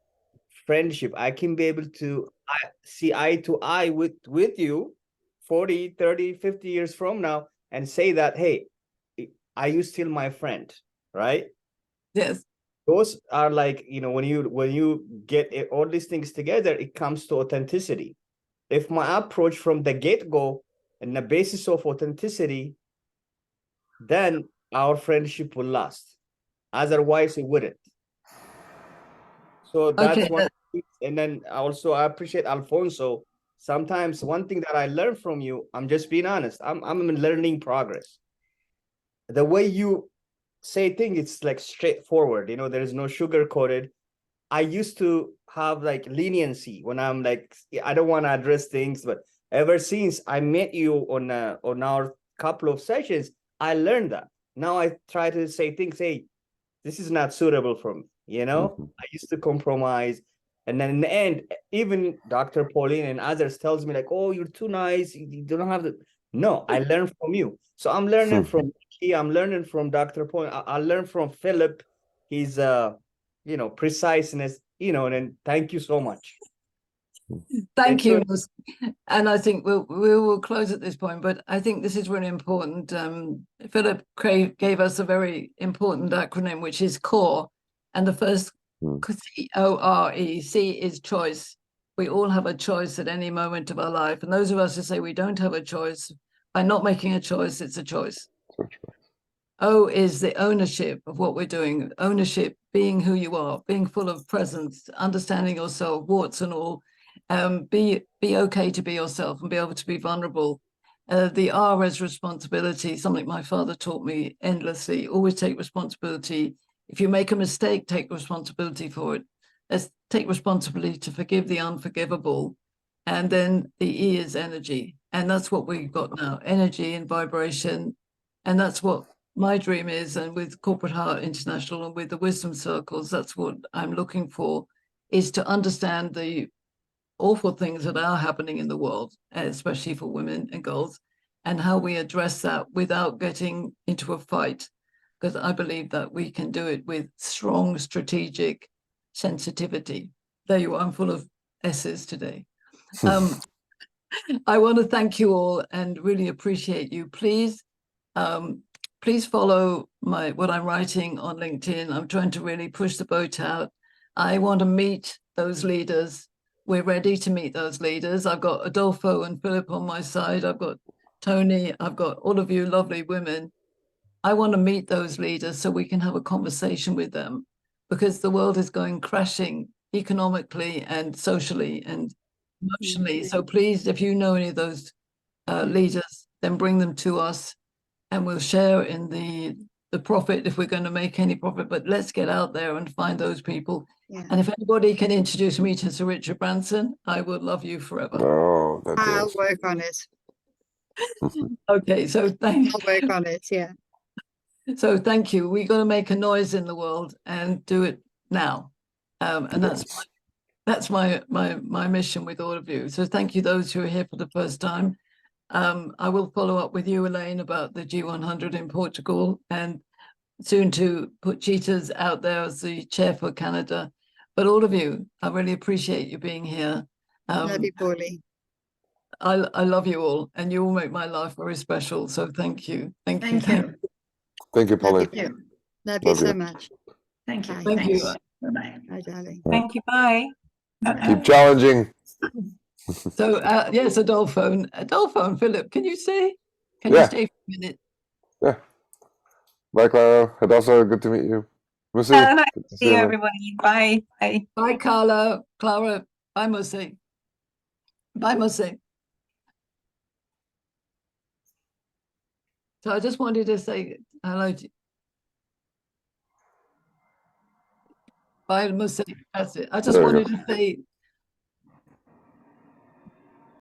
Friendship, I can be able to see eye to eye with you 40, 30, 50 years from now and say that, hey, are you still my friend, right? Yes. those are like, you know, when you get all these things together, it comes to authenticity. If my approach from the get-go and the basis of authenticity, then our friendship will last. Otherwise, it wouldn't. So that's Okay, one. And then also, I appreciate Alfonso. Sometimes one thing that I learned from you, I'm just being honest, I'm in learning progress. The way you say things, it's like straightforward, you know, there is no sugar coated. I used to have like leniency when I'm like, I don't want to address things, but ever since I met you on our couple of sessions, I learned that. Now I try to say things, hey, this is not suitable for me, you know. I used to compromise, and then in the end, even Dr. Pauline and others tells me like, oh, you're too nice, you don't have to. No, I learned from you. So I'm learning from Nikki, I'm learning from Dr. Pauline, I learned from Philip, his you know, preciseness, you know, and thank you so much. Thank you. And I think we will close at this point, but I think this is really important. Philip gave us a very important acronym, which is CORE. And the first C-O-R-E, C is choice. We all have a choice at any moment of our life. And those of us who say we don't have a choice, by not making a choice, it's a choice. O is the ownership of what we're doing. Ownership, being who you are, being full of presence, understanding yourself, warts and all. Be okay to be yourself and be able to be vulnerable. The R is responsibility, something my father taught me endlessly. Always take responsibility. If you make a mistake, take responsibility for it. Let's take responsibility to forgive the unforgivable. And then the E is energy. And that's what we've got now, energy and vibration. And that's what my dream is. And with Corporate Heart International and with the Wisdom Circles, that's what I'm looking for, is to understand the awful things that are happening in the world, especially for women and girls, and how we address that without getting into a fight. Because I believe that we can do it with strong strategic sensitivity. There you are, I'm full of S's today. I want to thank you all and really appreciate you. Please, please follow what I'm writing on LinkedIn. I'm trying to really push the boat out. I want to meet those leaders. We're ready to meet those leaders. I've got Adolfo and Philip on my side. I've got Tony. I've got all of you lovely women. I want to meet those leaders so we can have a conversation with them, because the world is going crashing economically and socially and emotionally. So please, if you know any of those leaders, then bring them to us and we'll share in the profit if we're going to make any profit. But let's get out there and find those people. Yeah. And if anybody can introduce me to Sir Richard Branson, I would love you forever. Oh, I'll work on it. Okay, so thank I'll work on it, yeah. So thank you. We're going to make a noise in the world and do it now. And that's my mission with all of you. So thank you, those who are here for the first time. I will follow up with you, Elaine, about the G100 in Portugal, and soon to put Cheetahs out there as the chair for Canada. But all of you, I really appreciate you being here. Love you, Paulie. I love you all, and you all make my life very special. So thank you. Thank you. Thank you, Pauline. Love you so much. Thank you. Bye. Thank you. Bye-bye. Bye, darling. Thank you. Bye. Keep challenging. So yes, Adolfo and Philip, can you stay? Can Yeah. you stay for a minute? Yeah. Bye, Clara. Adolfo, good to meet you. We'll see. Nice Good to to see you, man. everybody. Bye. Bye. Bye, Carla, Clara. Bye, Mercy. Bye, Mercy. So I just wanted to say hello to you. Bye, Mercy. That's it. I just There you wanted go. to say